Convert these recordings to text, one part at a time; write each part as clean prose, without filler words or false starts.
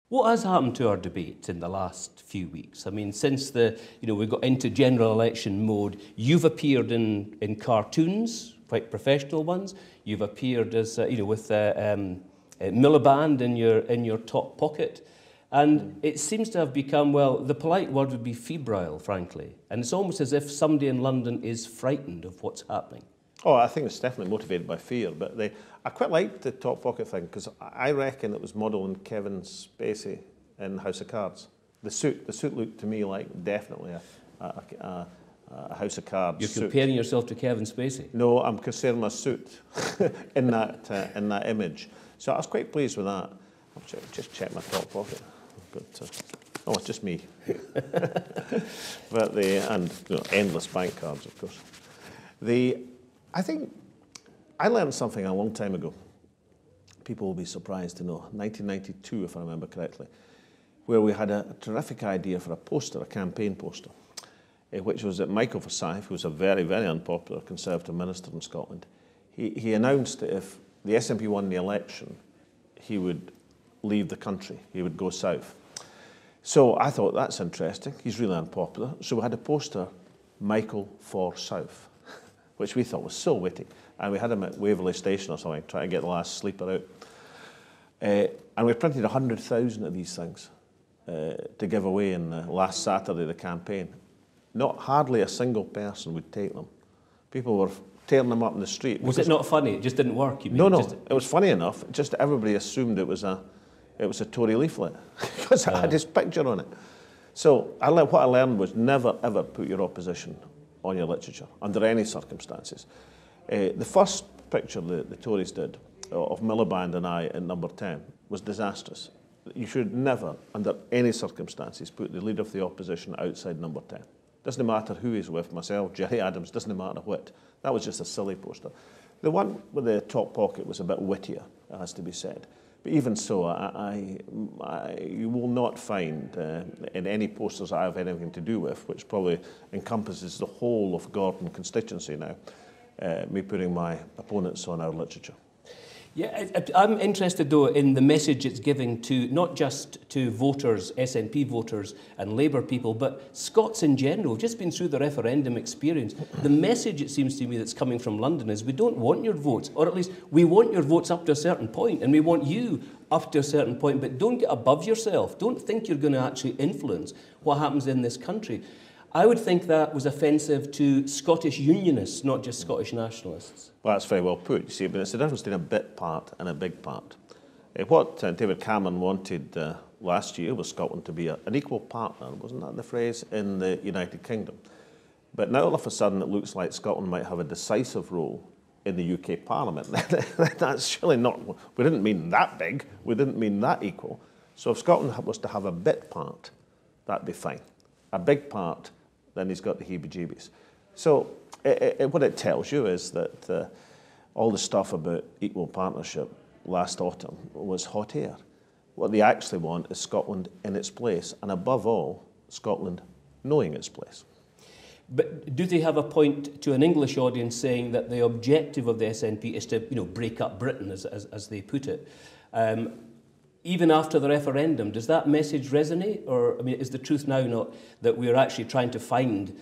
What has happened to our debate in the last few weeks? I mean, since we got into general election mode, you've appeared in cartoons, quite professional ones. You've appeared as with Miliband in your top pocket, and it seems to have become, well, the polite word would be febrile, frankly. And it's almost as if somebody in London is frightened of what's happening. Oh, I think it's definitely motivated by fear, but I quite liked the top pocket thing because I reckon it was modelled on Kevin Spacey in House of Cards. The suit looked to me like definitely a House of Cards You're suit. comparing yourself to Kevin Spacey? No, I'm comparing my suit in that image. So I was quite pleased with that. I'll just check my top pocket. Oh, it's just me. But endless bank cards, of course. I think I learned something a long time ago. People will be surprised to know. 1992, if I remember correctly, where we had a terrific idea for a poster, a campaign poster, which was that Michael Forsyth, who was a very, very unpopular Conservative minister in Scotland, he announced that if the SNP won the election, he would leave the country. He would go south. So I thought, that's interesting. He's really unpopular. So we had a poster, Michael for South, which we thought was so witty. And we had him at Waverley Station or something, trying to get the last sleeper out. And we printed 100,000 of these things to give away in the last Saturday of the campaign. Hardly a single person would take them. People were tearing them up in the street. Was it not funny? It just didn't work, you mean? No, it was funny enough. Just everybody assumed it was a Tory leaflet because it had his picture on it. So what I learned was never, ever put your opposition on your literature, under any circumstances. The first picture the Tories did of Miliband and I at number 10 was disastrous. You should never, under any circumstances, put the leader of the opposition outside number 10. Doesn't matter who he's with, myself, Gerry Adams, doesn't matter what. That was just a silly poster. The one with the top pocket was a bit wittier, it has to be said. But even so, you will not find in any posters I have anything to do with, which probably encompasses the whole of Gordon constituency now, me putting my opponents on our literature. Yeah, I'm interested, though, in the message it's giving to not just to voters, SNP voters and Labour people, but Scots in general. We've just been through the referendum experience. The message, it seems to me, that's coming from London is we don't want your votes, or at least we want your votes up to a certain point, and we want you up to a certain point, but don't get above yourself. Don't think you're going to actually influence what happens in this country. I would think that was offensive to Scottish unionists, not just Scottish nationalists. Well, that's very well put, you see, but it's the difference between a bit part and a big part. What David Cameron wanted last year was Scotland to be an equal partner, wasn't that the phrase, in the United Kingdom? But now all of a sudden it looks like Scotland might have a decisive role in the UK Parliament. That's really not, we didn't mean that big, we didn't mean that equal. So if Scotland was to have a bit part, that'd be fine. A big part, then he's got the heebie-jeebies. So what it tells you is that all the stuff about equal partnership last autumn was hot air. What they actually want is Scotland in its place, and above all, Scotland knowing its place. But do they have a point to an English audience saying that the objective of the SNP is to, break up Britain, as they put it? Even after the referendum, does that message resonate? Or, is the truth now not that we're actually trying to find,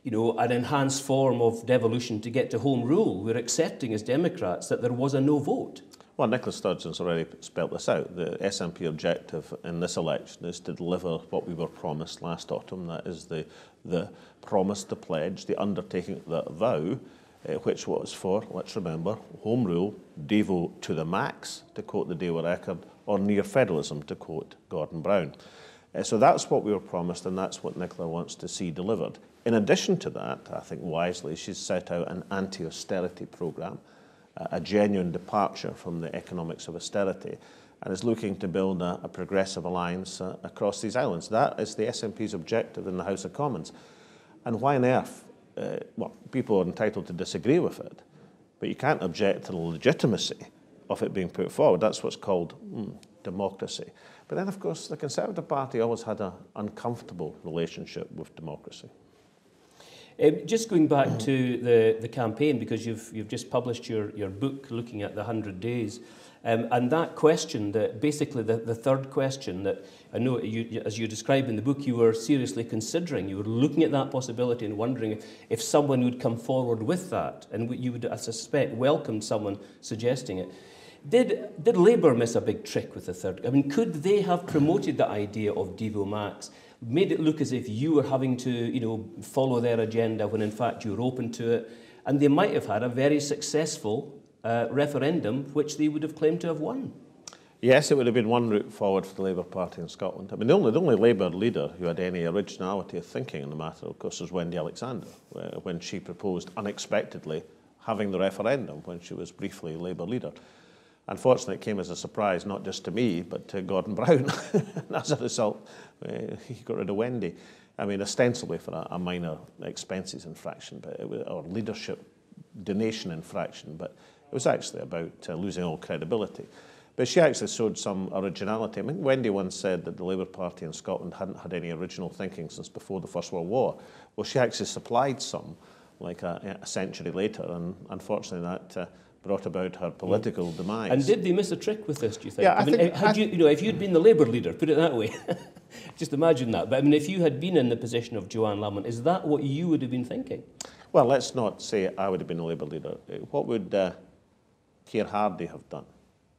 an enhanced form of devolution to get to home rule? We're accepting as Democrats that there was a no vote. Well, Nicola Sturgeon's already spelt this out. The SNP objective in this election is to deliver what we were promised last autumn. That is the promise, the pledge, the undertaking, the vow, which was for, let's remember, home rule, devo to the max, to quote the Daily Record, or near federalism, to quote Gordon Brown. So that's what we were promised, and that's what Nicola wants to see delivered. In addition to that, I think wisely, she's set out an anti-austerity programme, a genuine departure from the economics of austerity, and is looking to build a progressive alliance across these islands. That is the SNP's objective in the House of Commons. And why on earth? People are entitled to disagree with it, but you can't object to the legitimacy of it being put forward. That's what's called democracy. But then, of course, the Conservative Party always had an uncomfortable relationship with democracy. Just going back to the campaign, because you've just published your book looking at the 100 days, And that question, basically the third question that I know, as you describe in the book, you were seriously considering. You were looking at that possibility and wondering if someone would come forward with that. And you would, I suspect, welcome someone suggesting it. Did Labour miss a big trick with the third? I mean, could they have promoted the idea of Devo Max, made it look as if you were having to, follow their agenda when in fact you were open to it, and they might have had a very successful referendum, which they would have claimed to have won? Yes, it would have been one route forward for the Labour Party in Scotland. I mean, the only Labour leader who had any originality of thinking in the matter, of course, was Wendy Alexander, when she proposed unexpectedly having the referendum when she was briefly Labour leader. Unfortunately, it came as a surprise, not just to me, but to Gordon Brown. And as a result, he got rid of Wendy. I mean, ostensibly for a minor expenses infraction, but or leadership donation infraction, but it was actually about losing all credibility. But she actually showed some originality. I mean, Wendy once said that the Labour Party in Scotland hadn't had any original thinking since before the First World War. Well, she actually supplied some, like a century later, and unfortunately that brought about her political demise. And did they miss a trick with this, do you think? Yeah, I mean, if you'd been the Labour leader, put it that way, just imagine that. But I mean, if you had been in the position of Joanne Lamont, is that what you would have been thinking? Well, let's not say I would have been the Labour leader. What would Keir Hardie have done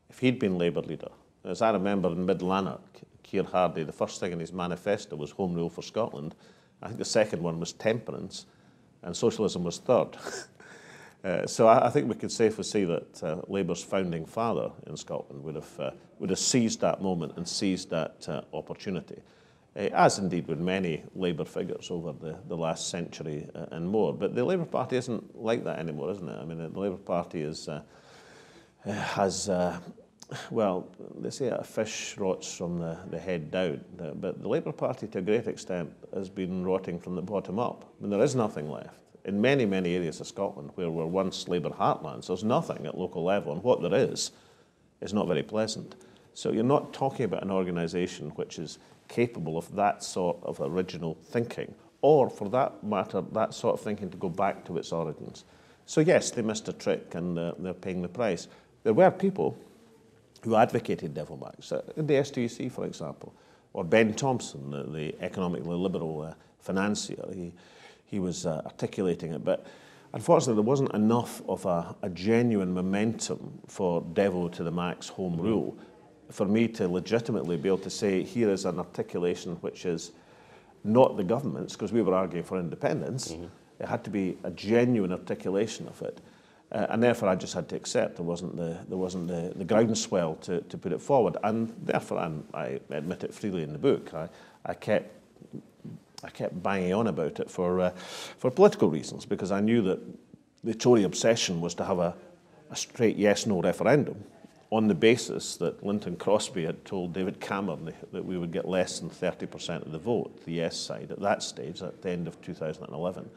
if he'd been Labour leader? As I remember in Mid-Lanark, Keir Hardie, the first thing in his manifesto was Home Rule for Scotland. I think the second one was temperance, and socialism was third. So I think we could safely say that Labour's founding father in Scotland would have seized that moment and seized that opportunity, as indeed would many Labour figures over the last century and more. But the Labour Party isn't like that anymore, isn't it? I mean, the Labour Party has, well, they say a fish rots from the head down, but the Labour Party to a great extent has been rotting from the bottom up. I mean, there is nothing left. In many, many areas of Scotland where were once Labour heartlands, there's nothing at local level, and what there is not very pleasant. So you're not talking about an organisation which is capable of that sort of original thinking, or for that matter, that sort of thinking to go back to its origins. So yes, they missed a trick and they're paying the price. There were people who advocated Devo Max, in the STUC, for example, or Ben Thompson, the economically liberal financier. He was articulating it, but unfortunately there wasn't enough of a genuine momentum for Devo to the Max home rule for me to legitimately be able to say here is an articulation which is not the government's, because we were arguing for independence. It had to be a genuine articulation of it, and therefore I just had to accept there wasn't the groundswell to put it forward, and therefore, and I admit it freely in the book, I kept banging on about it for political reasons, because I knew that the Tory obsession was to have a straight yes-no referendum on the basis that Linton Crosby had told David Cameron that we would get less than 30% of the vote, the yes side, at that stage, at the end of 2011.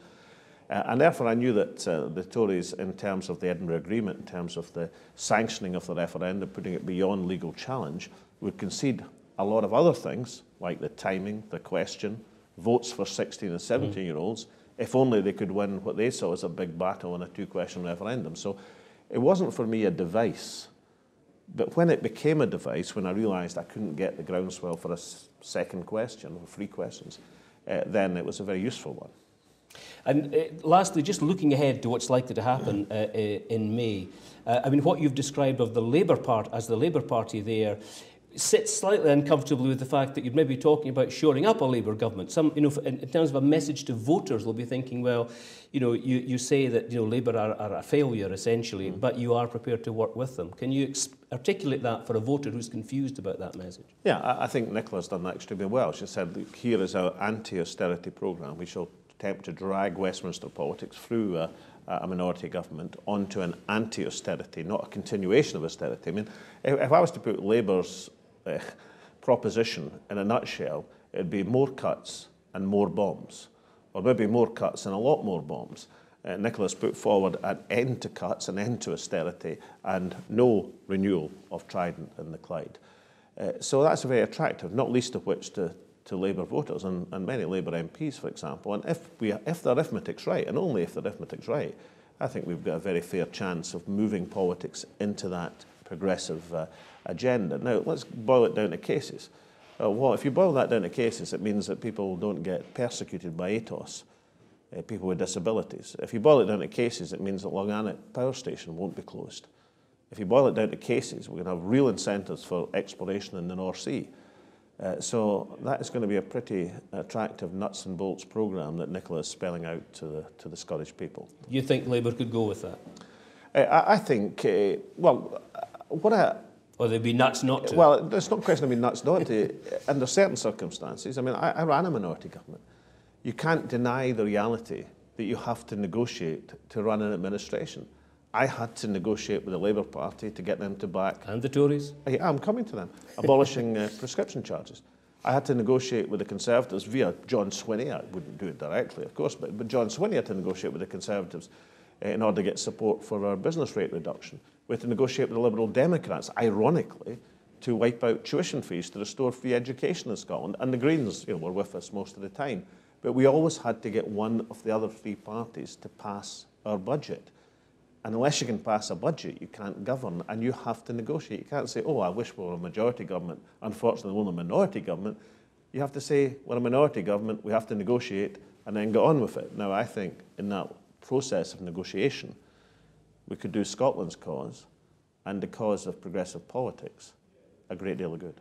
And therefore I knew that the Tories, in terms of the Edinburgh Agreement, in terms of the sanctioning of the referendum, putting it beyond legal challenge, would concede a lot of other things, like the timing, the question, votes for 16 and 17-year-olds, if only they could win what they saw as a big battle in a two-question referendum. So it wasn't for me a device. But when it became a device, when I realised I couldn't get the groundswell for a second question, or 3 questions, then it was a very useful one. And lastly, just looking ahead to what's likely to happen in May, I mean, what you've described of the Labour Party there sits slightly uncomfortably with the fact that you're maybe talking about shoring up a Labour government. Some, in terms of a message to voters, they'll be thinking, well, you say that Labour are a failure essentially, but you are prepared to work with them. Can you articulate that for a voter who's confused about that message? Yeah, I think Nicola's done that extremely well. She said, look, here is our anti-austerity programme. We shall attempt to drag Westminster politics through a minority government onto an anti-austerity, not a continuation of austerity. I mean, if I was to put Labour's proposition in a nutshell, it'd be more cuts and more bombs, or maybe more cuts and a lot more bombs. Nicola's put forward an end to cuts, an end to austerity, and no renewal of Trident and the Clyde. So that's very attractive, not least of which to Labour voters and many Labour MPs, for example. And if the arithmetic's right, and only if the arithmetic's right, I think we've got a very fair chance of moving politics into that progressive agenda. Now, let's boil it down to cases. Well, if you boil that down to cases, it means that people don't get persecuted by ATOS, people with disabilities. If you boil it down to cases, it means that Longannet Power Station won't be closed. If you boil it down to cases, we're going to have real incentives for exploration in the North Sea. So that is going to be a pretty attractive nuts and bolts programme that Nicola is spelling out to the Scottish people. You think Labour could go with that? I think, or they'd be nuts not to? Well, there's no question of being nuts not to. Under certain circumstances, I mean, I ran a minority government. You can't deny the reality that you have to negotiate to run an administration. I had to negotiate with the Labour Party to get them to back... And the Tories? I'm coming to them. Abolishing prescription charges. I had to negotiate with the Conservatives via John Swinney. I wouldn't do it directly, of course, but John Swinney had to negotiate with the Conservatives in order to get support for our business rate reduction. We had to negotiate with the Liberal Democrats, ironically, to wipe out tuition fees to restore free education in Scotland. And the Greens, were with us most of the time. But we always had to get one of the other three parties to pass our budget. And unless you can pass a budget, you can't govern, and you have to negotiate. You can't say, I wish we were a majority government. Unfortunately, we're a minority government. You have to say, we're a minority government, we have to negotiate, and then get on with it. Now, I think in that process of negotiation, we could do Scotland's cause and the cause of progressive politics a great deal of good.